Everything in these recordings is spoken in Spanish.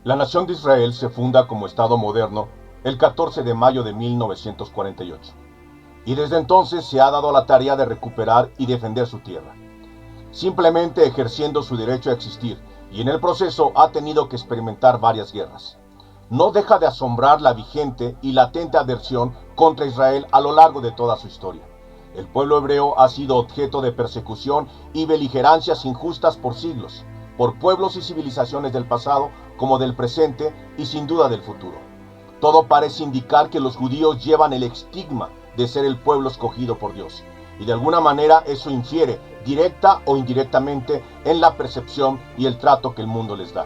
La nación de Israel se funda como Estado moderno el 14 de mayo de 1948, y desde entonces se ha dado la tarea de recuperar y defender su tierra, simplemente ejerciendo su derecho a existir, y en el proceso ha tenido que experimentar varias guerras. No deja de asombrar la vigente y latente aversión contra Israel a lo largo de toda su historia. El pueblo hebreo ha sido objeto de persecución y beligerancias injustas por siglos, por pueblos y civilizaciones del pasado como del presente y sin duda del futuro. Todo parece indicar que los judíos llevan el estigma de ser el pueblo escogido por Dios, y de alguna manera eso infiere, directa o indirectamente, en la percepción y el trato que el mundo les da.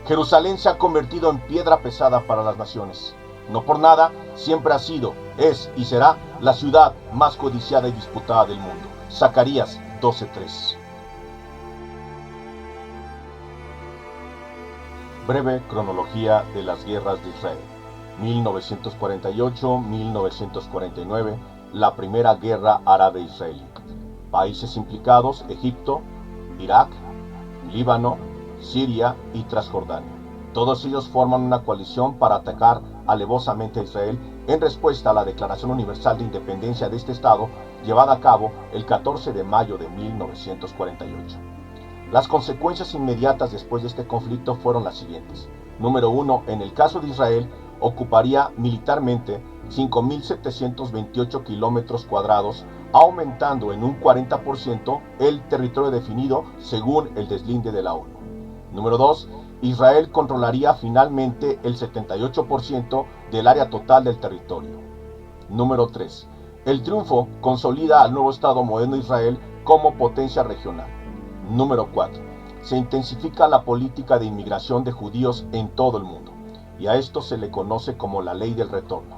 Jerusalén se ha convertido en piedra pesada para las naciones. No por nada, siempre ha sido, es y será la ciudad más codiciada y disputada del mundo. Zacarías 12:3. Breve cronología de las guerras de Israel. 1948-1949, la primera guerra árabe-israelí. Países implicados: Egipto, Irak, Líbano, Siria y Transjordania. Todos ellos forman una coalición para atacar alevosamente a Israel en respuesta a la Declaración Universal de Independencia de este Estado, llevada a cabo el 14 de mayo de 1948. Las consecuencias inmediatas después de este conflicto fueron las siguientes. Número 1. En el caso de Israel, ocuparía militarmente 5.728 kilómetros cuadrados, aumentando en un 40% el territorio definido según el deslinde de la ONU. Número 2. Israel controlaría finalmente el 78% del área total del territorio. Número 3. El triunfo consolida al nuevo Estado moderno de Israel como potencia regional. Número 4. Se intensifica la política de inmigración de judíos en todo el mundo, y a esto se le conoce como la ley del retorno.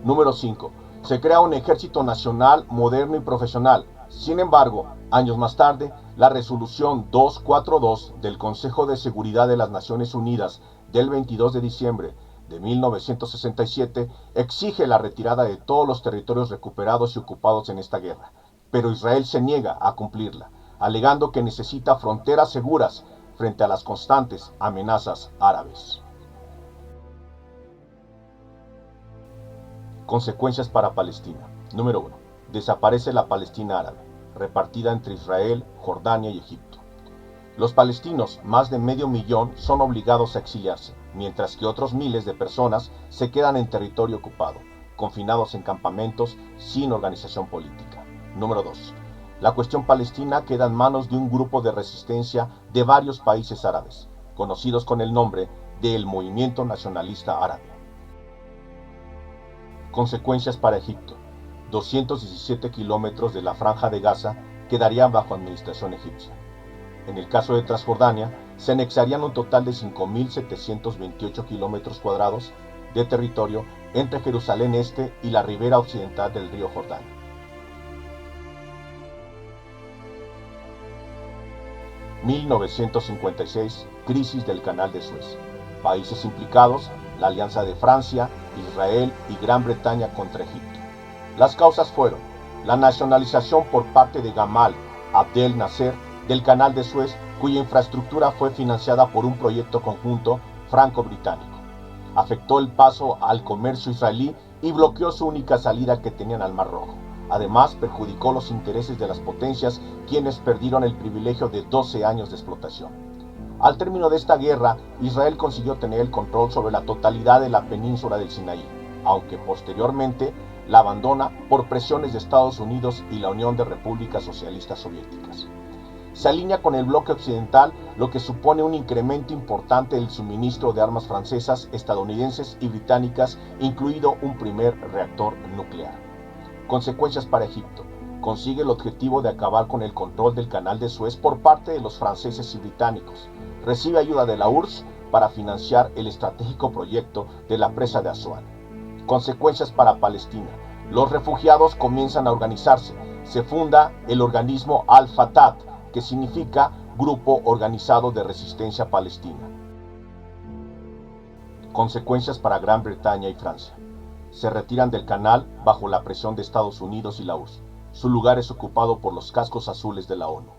Número 5. Se crea un ejército nacional moderno y profesional. Sin embargo, años más tarde, la resolución 242 del Consejo de Seguridad de las Naciones Unidas del 22 de diciembre de 1967 exige la retirada de todos los territorios recuperados y ocupados en esta guerra, pero Israel se niega a cumplirla, alegando que necesita fronteras seguras frente a las constantes amenazas árabes. Consecuencias para Palestina. Número 1. Desaparece la Palestina árabe, repartida entre Israel, Jordania y Egipto. Los palestinos, más de 500.000, son obligados a exiliarse, mientras que otros miles de personas se quedan en territorio ocupado, confinados en campamentos sin organización política. Número 2. La cuestión palestina queda en manos de un grupo de resistencia de varios países árabes, conocidos con el nombre del Movimiento Nacionalista Árabe. Consecuencias para Egipto. 217 kilómetros de la Franja de Gaza quedarían bajo administración egipcia. En el caso de Transjordania, se anexarían un total de 5.728 kilómetros cuadrados de territorio entre Jerusalén Este y la ribera occidental del río Jordán. (1956) Crisis del Canal de Suez. Países implicados: la alianza de Francia, Israel y Gran Bretaña contra Egipto. Las causas fueron la nacionalización por parte de Gamal Abdel Nasser del Canal de Suez, cuya infraestructura fue financiada por un proyecto conjunto franco-británico. Afectó el paso al comercio israelí y bloqueó su única salida que tenían al Mar Rojo. Además, perjudicó los intereses de las potencias, quienes perdieron el privilegio de 12 años de explotación. Al término de esta guerra, Israel consiguió tener el control sobre la totalidad de la península del Sinaí, aunque posteriormente la abandona por presiones de Estados Unidos y la Unión de Repúblicas Socialistas Soviéticas. Se alinea con el bloque occidental, lo que supone un incremento importante del suministro de armas francesas, estadounidenses y británicas, incluido un primer reactor nuclear. Consecuencias para Egipto. Consigue el objetivo de acabar con el control del Canal de Suez por parte de los franceses y británicos. Recibe ayuda de la URSS para financiar el estratégico proyecto de la presa de Asuán. Consecuencias para Palestina. Los refugiados comienzan a organizarse. Se funda el organismo Al-Fatah, que significa Grupo Organizado de Resistencia Palestina. Consecuencias para Gran Bretaña y Francia. Se retiran del canal bajo la presión de Estados Unidos y la URSS. Su lugar es ocupado por los cascos azules de la ONU.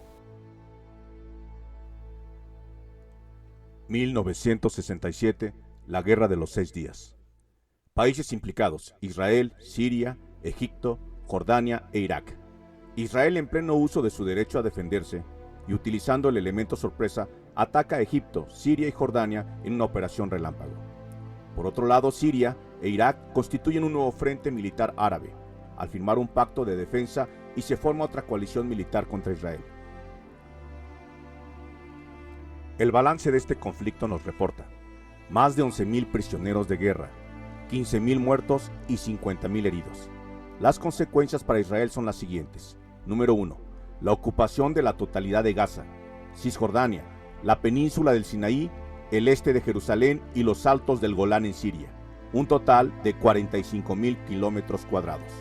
1967, la Guerra de los 6 días. Países implicados: Israel, Siria, Egipto, Jordania e Irak. Israel, en pleno uso de su derecho a defenderse y utilizando el elemento sorpresa, ataca a Egipto, Siria y Jordania en una operación relámpago. Por otro lado, Siria e Irak constituyen un nuevo frente militar árabe, al firmar un pacto de defensa, y se forma otra coalición militar contra Israel. El balance de este conflicto nos reporta más de 11.000 prisioneros de guerra, 15.000 muertos y 50.000 heridos. Las consecuencias para Israel son las siguientes. Número 1. La ocupación de la totalidad de Gaza, Cisjordania, la península del Sinaí, el este de Jerusalén y los altos del Golán en Siria. Un total de 45.000 kilómetros cuadrados.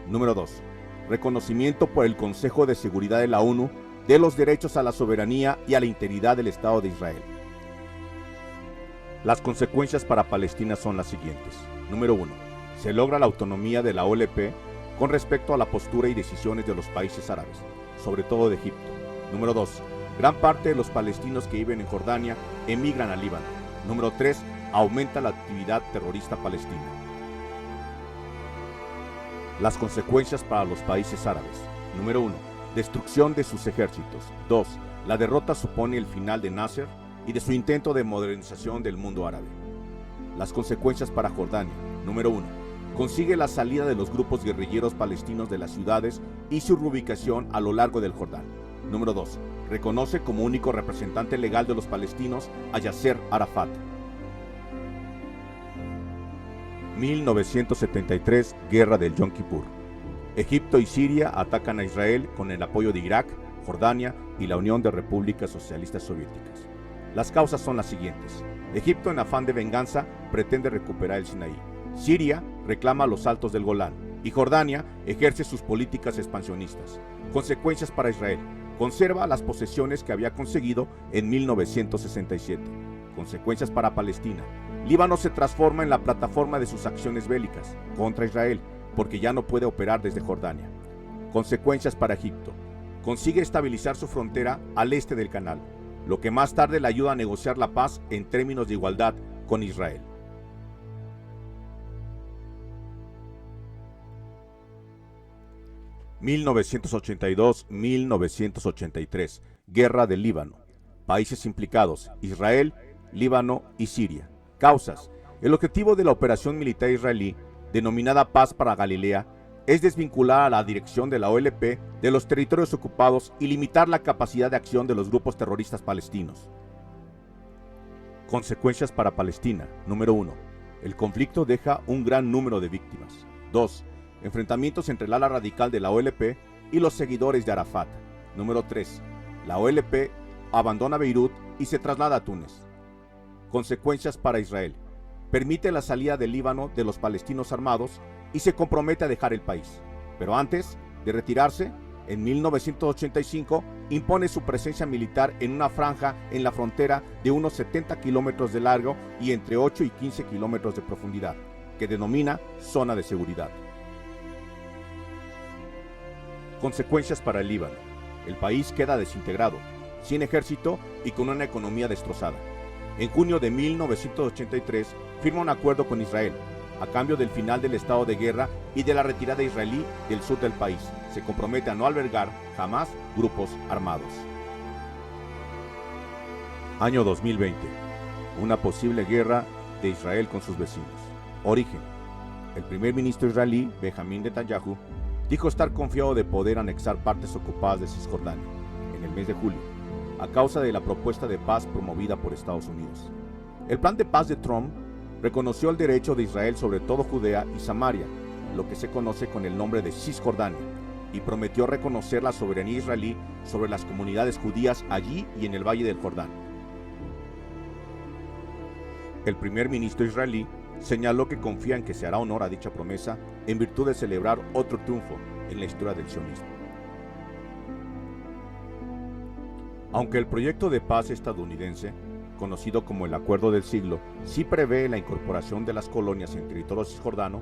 Número 2. Reconocimiento por el Consejo de Seguridad de la ONU de los derechos a la soberanía y a la integridad del Estado de Israel. Las consecuencias para Palestina son las siguientes. Número 1. Se logra la autonomía de la OLP con respecto a la postura y decisiones de los países árabes, sobre todo de Egipto. Número 2. Gran parte de los palestinos que viven en Jordania emigran al Líbano. Número 3. Aumenta la actividad terrorista palestina. Las consecuencias para los países árabes. Número 1. Destrucción de sus ejércitos. 2. La derrota supone el final de Nasser y de su intento de modernización del mundo árabe. Las consecuencias para Jordania. Número 1. Consigue la salida de los grupos guerrilleros palestinos de las ciudades y su reubicación a lo largo del Jordán. Número 2. Reconoce como único representante legal de los palestinos a Yasser Arafat. 1973, Guerra del Yom Kippur. Egipto y Siria atacan a Israel con el apoyo de Irak, Jordania y la Unión de Repúblicas Socialistas Soviéticas. Las causas son las siguientes. Egipto, en afán de venganza, pretende recuperar el Sinaí. Siria reclama los altos del Golán. Y Jordania ejerce sus políticas expansionistas. Consecuencias para Israel. Conserva las posesiones que había conseguido en 1967. Consecuencias para Palestina. Líbano se transforma en la plataforma de sus acciones bélicas contra Israel, porque ya no puede operar desde Jordania. Consecuencias para Egipto. Consigue estabilizar su frontera al este del canal, lo que más tarde le ayuda a negociar la paz en términos de igualdad con Israel. (1982-1983) Guerra del Líbano. Países implicados: Israel, Líbano y Siria. Causas. El objetivo de la operación militar israelí, denominada Paz para Galilea, es desvincular a la dirección de la OLP de los territorios ocupados y limitar la capacidad de acción de los grupos terroristas palestinos. Consecuencias para Palestina. Número 1. El conflicto deja un gran número de víctimas. 2. Enfrentamientos entre el ala radical de la OLP y los seguidores de Arafat. Número 3. La OLP abandona Beirut y se traslada a Túnez. Consecuencias para Israel. Permite la salida del Líbano de los palestinos armados y se compromete a dejar el país. Pero antes de retirarse, en 1985, impone su presencia militar en una franja en la frontera de unos 70 kilómetros de largo y entre 8 y 15 kilómetros de profundidad, que denomina Zona de Seguridad. Consecuencias para el Líbano. El país queda desintegrado, sin ejército y con una economía destrozada. En junio de 1983 firma un acuerdo con Israel, a cambio del final del estado de guerra y de la retirada israelí del sur del país. Se compromete a no albergar jamás grupos armados. Año 2020. Una posible guerra de Israel con sus vecinos. Origen. El primer ministro israelí, Benjamín Netanyahu, dijo estar confiado de poder anexar partes ocupadas de Cisjordania en el mes de julio, a causa de la propuesta de paz promovida por Estados Unidos. El plan de paz de Trump reconoció el derecho de Israel sobre todo Judea y Samaria, lo que se conoce con el nombre de Cisjordania, y prometió reconocer la soberanía israelí sobre las comunidades judías allí y en el Valle del Jordán. El primer ministro israelí señaló que confía en que se hará honor a dicha promesa en virtud de celebrar otro triunfo en la historia del sionismo. Aunque el proyecto de paz estadounidense, conocido como el Acuerdo del Siglo, sí prevé la incorporación de las colonias en territorio cisjordano,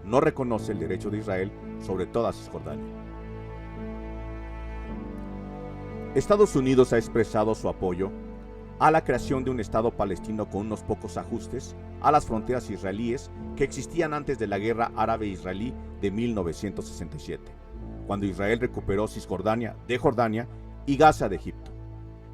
no reconoce el derecho de Israel sobre toda Cisjordania. Estados Unidos ha expresado su apoyo a la creación de un Estado palestino con unos pocos ajustes a las fronteras israelíes que existían antes de la guerra árabe-israelí de 1967, cuando Israel recuperó Cisjordania de Jordania y Gaza de Egipto.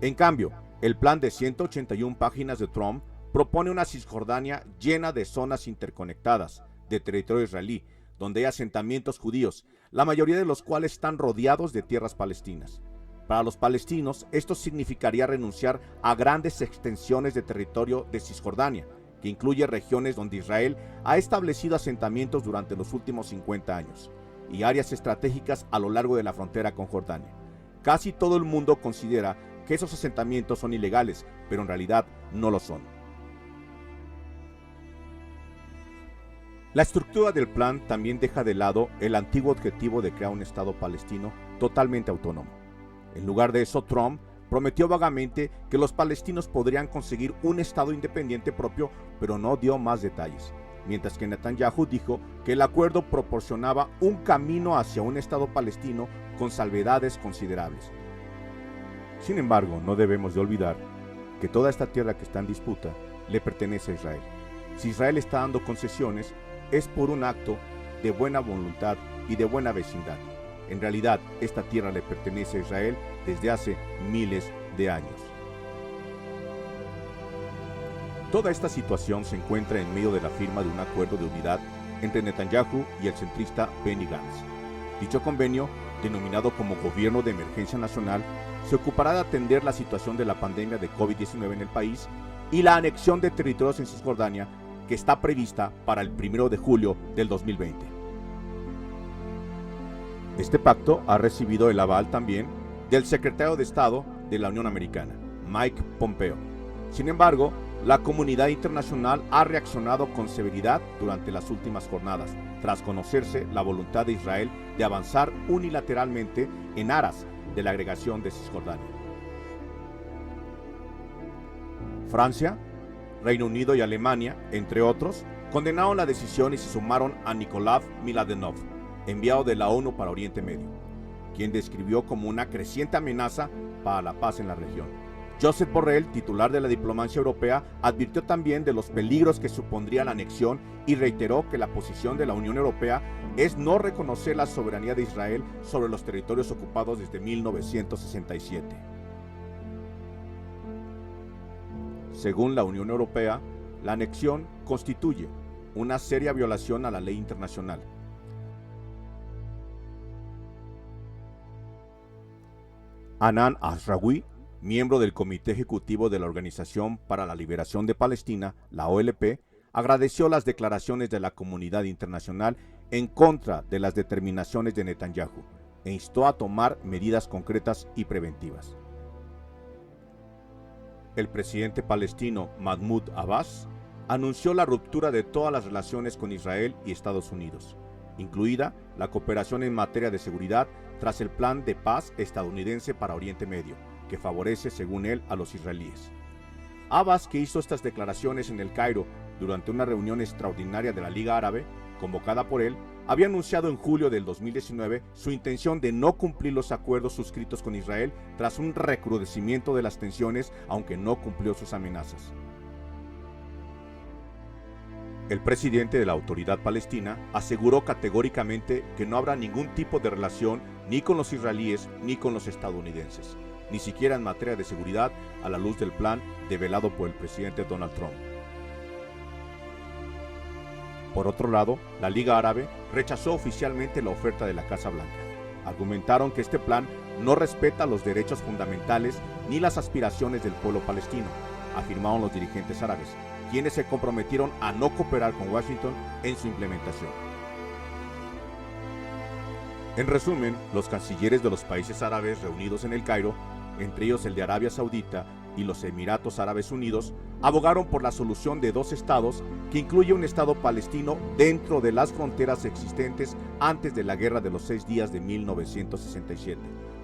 En cambio, el plan de 181 páginas de Trump propone una Cisjordania llena de zonas interconectadas de territorio israelí, donde hay asentamientos judíos, la mayoría de los cuales están rodeados de tierras palestinas. Para los palestinos, esto significaría renunciar a grandes extensiones de territorio de Cisjordania, que incluye regiones donde Israel ha establecido asentamientos durante los últimos 50 años, y áreas estratégicas a lo largo de la frontera con Jordania. Casi todo el mundo considera que esos asentamientos son ilegales, pero en realidad no lo son. La estructura del plan también deja de lado el antiguo objetivo de crear un Estado palestino totalmente autónomo. En lugar de eso, Trump prometió vagamente que los palestinos podrían conseguir un Estado independiente propio, pero no dio más detalles, mientras que Netanyahu dijo que el acuerdo proporcionaba un camino hacia un Estado palestino con salvedades considerables. Sin embargo, no debemos de olvidar que toda esta tierra que está en disputa le pertenece a Israel. Si Israel está dando concesiones, es por un acto de buena voluntad y de buena vecindad. En realidad, esta tierra le pertenece a Israel desde hace miles de años. Toda esta situación se encuentra en medio de la firma de un acuerdo de unidad entre Netanyahu y el centrista Benny Gantz. Dicho convenio, denominado como Gobierno de Emergencia Nacional, se ocupará de atender la situación de la pandemia de COVID-19 en el país y la anexión de territorios en Cisjordania, que está prevista para el 1 de julio del 2020. Este pacto ha recibido el aval también del secretario de Estado de la Unión Americana, Mike Pompeo. Sin embargo, la comunidad internacional ha reaccionado con severidad durante las últimas jornadas, tras conocerse la voluntad de Israel de avanzar unilateralmente en aras de la agregación de Cisjordania. Francia, Reino Unido y Alemania, entre otros, condenaron la decisión y se sumaron a Nikolai Miladenov, enviado de la ONU para Oriente Medio, quien describió como una creciente amenaza para la paz en la región. Josep Borrell, titular de la diplomacia europea, advirtió también de los peligros que supondría la anexión y reiteró que la posición de la Unión Europea es no reconocer la soberanía de Israel sobre los territorios ocupados desde 1967. Según la Unión Europea, la anexión constituye una seria violación a la ley internacional. Hanan Ashrawi, miembro del Comité Ejecutivo de la Organización para la Liberación de Palestina, la OLP, agradeció las declaraciones de la comunidad internacional en contra de las determinaciones de Netanyahu e instó a tomar medidas concretas y preventivas. El presidente palestino Mahmoud Abbas anunció la ruptura de todas las relaciones con Israel y Estados Unidos, incluida la cooperación en materia de seguridad tras el plan de paz estadounidense para Oriente Medio, que favorece, según él, a los israelíes. Abbas, que hizo estas declaraciones en El Cairo durante una reunión extraordinaria de la Liga Árabe, convocada por él, había anunciado en julio del 2019 su intención de no cumplir los acuerdos suscritos con Israel tras un recrudecimiento de las tensiones, aunque no cumplió sus amenazas. El presidente de la Autoridad Palestina aseguró categóricamente que no habrá ningún tipo de relación ni con los israelíes ni con los estadounidenses, ni siquiera en materia de seguridad, a la luz del plan develado por el presidente Donald Trump. Por otro lado, la Liga Árabe rechazó oficialmente la oferta de la Casa Blanca. Argumentaron que este plan no respeta los derechos fundamentales ni las aspiraciones del pueblo palestino, afirmaron los dirigentes árabes, quienes se comprometieron a no cooperar con Washington en su implementación. En resumen, los cancilleres de los países árabes reunidos en El Cairo, entre ellos el de Arabia Saudita y los Emiratos Árabes Unidos, abogaron por la solución de dos estados que incluye un estado palestino dentro de las fronteras existentes antes de la Guerra de los 6 días de 1967,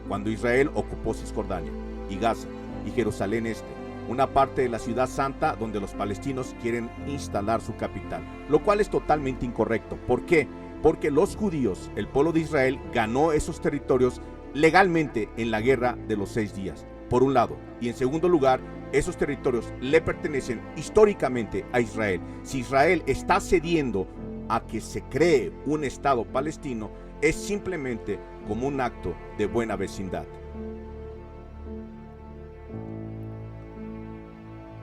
cuando Israel ocupó Cisjordania y Gaza y Jerusalén Este, una parte de la Ciudad Santa donde los palestinos quieren instalar su capital, lo cual es totalmente incorrecto. ¿Por qué? Porque los judíos, el pueblo de Israel, ganó esos territorios legalmente en la Guerra de los 6 días. por un lado, y en segundo lugar, esos territorios le pertenecen históricamente a Israel. Si Israel está cediendo a que se cree un Estado palestino, es simplemente como un acto de buena vecindad.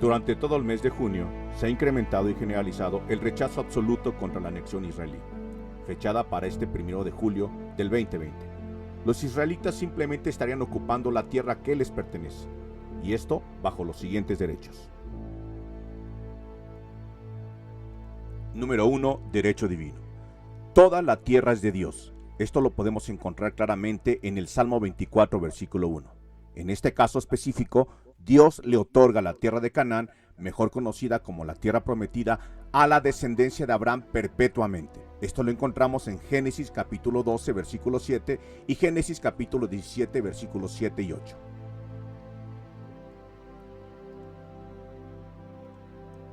Durante todo el mes de junio se ha incrementado y generalizado el rechazo absoluto contra la anexión israelí, fechada para este 1 de julio del 2020. Los israelitas simplemente estarían ocupando la tierra que les pertenece, y esto bajo los siguientes derechos. Número 1. Derecho divino. Toda la tierra es de Dios. Esto lo podemos encontrar claramente en el Salmo 24, versículo 1. En este caso específico, Dios le otorga la tierra de Canaán, mejor conocida como la tierra prometida, a la descendencia de Abraham perpetuamente. Esto lo encontramos en Génesis capítulo 12, versículo 7 y Génesis capítulo 17, versículos 7 y 8.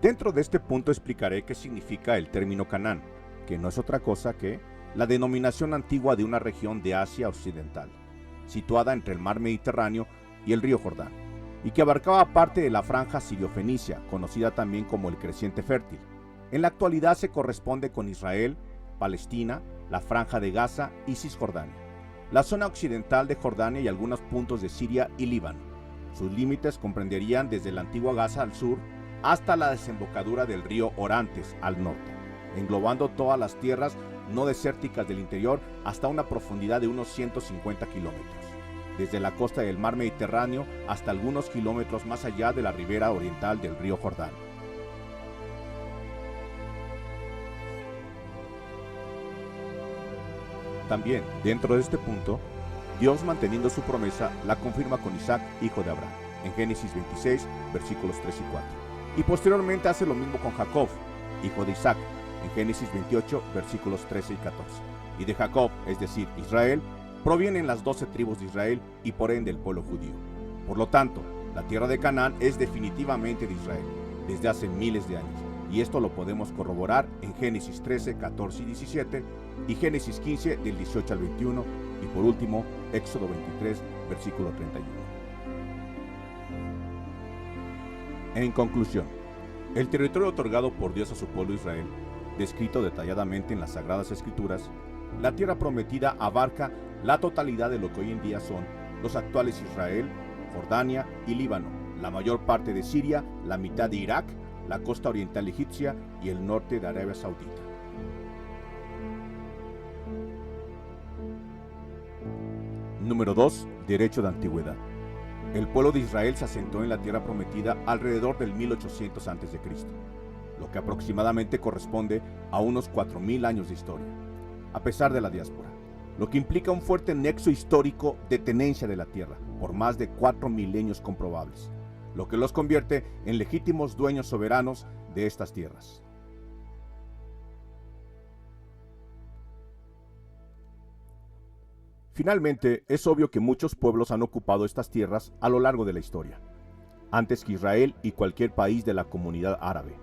Dentro de este punto explicaré qué significa el término Canaán, que no es otra cosa que la denominación antigua de una región de Asia Occidental, situada entre el mar Mediterráneo y el río Jordán, y que abarcaba parte de la franja sirio-fenicia, conocida también como el Creciente Fértil. En la actualidad se corresponde con Israel, Palestina, la franja de Gaza y Cisjordania, la zona occidental de Jordania y algunos puntos de Siria y Líbano. Sus límites comprenderían desde la antigua Gaza al sur hasta la desembocadura del río Orantes al norte, englobando todas las tierras no desérticas del interior hasta una profundidad de unos 150 kilómetros, desde la costa del mar Mediterráneo hasta algunos kilómetros más allá de la ribera oriental del río Jordán. También, dentro de este punto, Dios, manteniendo su promesa, la confirma con Isaac, hijo de Abraham, en Génesis 26, versículos 3 y 4. Y posteriormente hace lo mismo con Jacob, hijo de Isaac, en Génesis 28, versículos 13 y 14. Y de Jacob, es decir, Israel, provienen las 12 tribus de Israel y por ende el pueblo judío. Por lo tanto, la tierra de Canaán es definitivamente de Israel, desde hace miles de años. Y esto lo podemos corroborar en Génesis 13, 14 y 17 y Génesis 15 del 18 al 21 y por último Éxodo 23, versículo 31. En conclusión, el territorio otorgado por Dios a su pueblo Israel, descrito detalladamente en las Sagradas Escrituras, la tierra prometida abarca la totalidad de lo que hoy en día son los actuales Israel, Jordania y Líbano, la mayor parte de Siria, la mitad de Irak, la costa oriental egipcia y el norte de Arabia Saudita. Número 2. Derecho de antigüedad. El pueblo de Israel se asentó en la tierra prometida alrededor del 1800 a.C., lo que aproximadamente corresponde a unos 4000 años de historia, a pesar de la diáspora, lo que implica un fuerte nexo histórico de tenencia de la tierra por más de 4 milenios comprobables, lo que los convierte en legítimos dueños soberanos de estas tierras. Finalmente, es obvio que muchos pueblos han ocupado estas tierras a lo largo de la historia, antes que Israel y cualquier país de la comunidad árabe.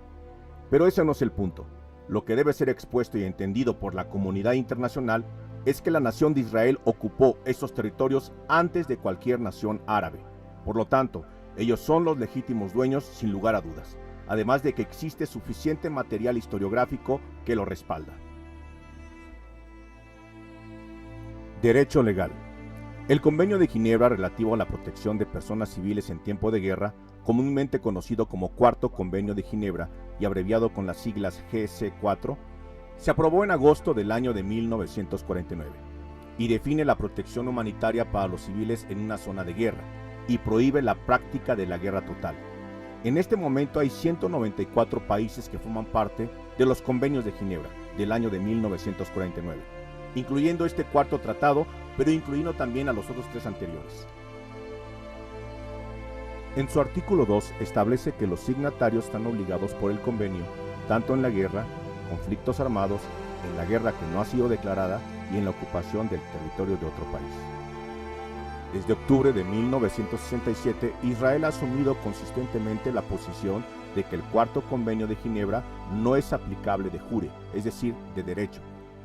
Pero ese no es el punto. Lo que debe ser expuesto y entendido por la comunidad internacional es que la nación de Israel ocupó esos territorios antes de cualquier nación árabe. Por lo tanto, ellos son los legítimos dueños sin lugar a dudas, además de que existe suficiente material historiográfico que lo respalda. Derecho legal. El Convenio de Ginebra relativo a la protección de personas civiles en tiempo de guerra, comúnmente conocido como Cuarto Convenio de Ginebra y abreviado con las siglas GC4, se aprobó en agosto del año de 1949 y define la protección humanitaria para los civiles en una zona de guerra y prohíbe la práctica de la guerra total. En este momento hay 194 países que forman parte de los convenios de Ginebra del año de 1949, incluyendo este cuarto tratado, pero incluyendo también a los otros 3 anteriores. En su artículo 2 establece que los signatarios están obligados por el convenio, tanto en la guerra, conflictos armados, en la guerra que no ha sido declarada y en la ocupación del territorio de otro país. Desde octubre de 1967, Israel ha asumido consistentemente la posición de que el Cuarto Convenio de Ginebra no es aplicable de jure, es decir, de derecho,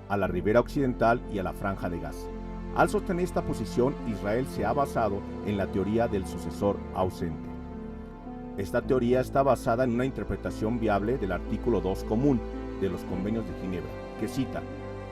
a la ribera occidental y a la franja de Gaza, Al sostener esta posición, Israel se ha basado en la teoría del sucesor ausente. Esta teoría está basada en una interpretación viable del artículo 2 común de los Convenios de Ginebra, que cita: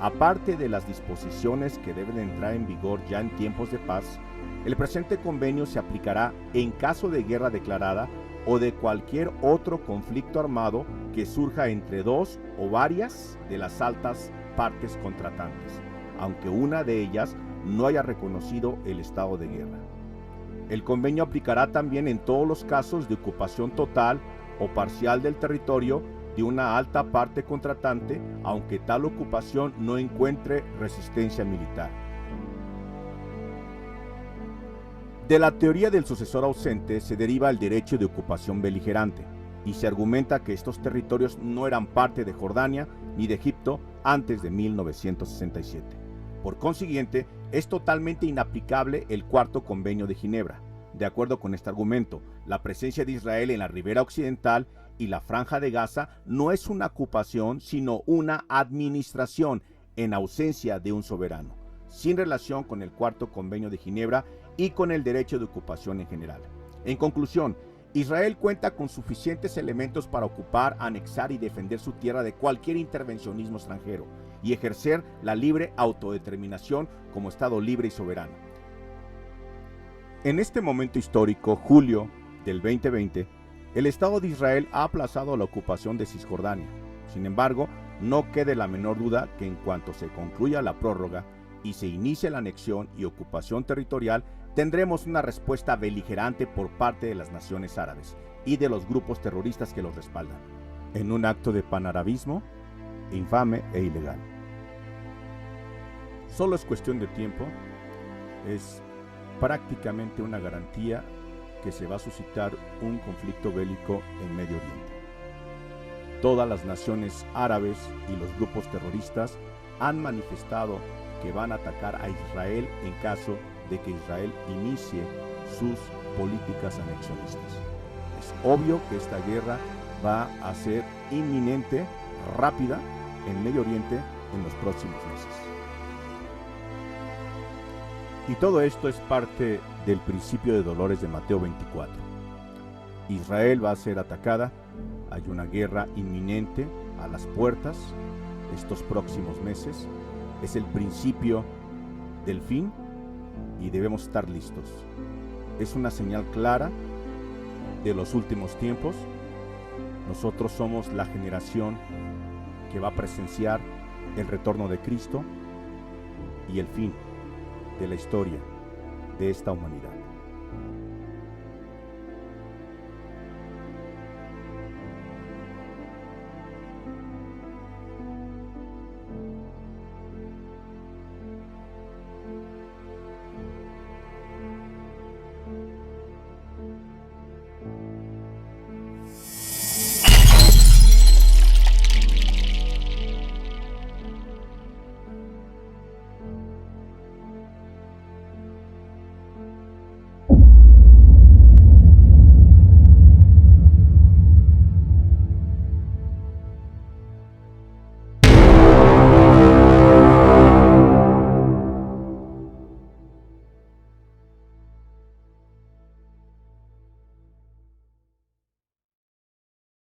aparte de las disposiciones que deben entrar en vigor ya en tiempos de paz, el presente convenio se aplicará en caso de guerra declarada o de cualquier otro conflicto armado que surja entre dos o varias de las altas partes contratantes, aunque una de ellas no haya reconocido el estado de guerra. El convenio aplicará también en todos los casos de ocupación total o parcial del territorio de una alta parte contratante, aunque tal ocupación no encuentre resistencia militar. De la teoría del sucesor ausente se deriva el derecho de ocupación beligerante, y se argumenta que estos territorios no eran parte de Jordania ni de Egipto antes de 1967. Por consiguiente, es totalmente inaplicable el Cuarto Convenio de Ginebra. De acuerdo con este argumento, la presencia de Israel en la ribera occidental y la Franja de Gaza no es una ocupación, sino una administración en ausencia de un soberano, sin relación con el Cuarto Convenio de Ginebra y con el derecho de ocupación en general. En conclusión, Israel cuenta con suficientes elementos para ocupar, anexar y defender su tierra de cualquier intervencionismo extranjero y ejercer la libre autodeterminación como Estado libre y soberano. En este momento histórico, julio del 2020, el Estado de Israel ha aplazado la ocupación de Cisjordania. Sin embargo, no quede la menor duda que en cuanto se concluya la prórroga y se inicie la anexión y ocupación territorial, tendremos una respuesta beligerante por parte de las naciones árabes y de los grupos terroristas que los respaldan, en un acto de panarabismo infame e ilegal. Solo es cuestión de tiempo, es prácticamente una garantía que se va a suscitar un conflicto bélico en Medio Oriente. Todas las naciones árabes y los grupos terroristas han manifestado que van a atacar a Israel en caso de que Israel inicie sus políticas anexionistas. Es obvio que esta guerra va a ser inminente, rápida, en Medio Oriente en los próximos meses. Y todo esto es parte del principio de dolores de Mateo 24. Israel va a ser atacada, hay una guerra inminente a las puertas estos próximos meses, es el principio del fin y debemos estar listos. Es una señal clara de los últimos tiempos. Nosotros somos la generación que va a presenciar el retorno de Cristo y el fin de la historia de esta humanidad.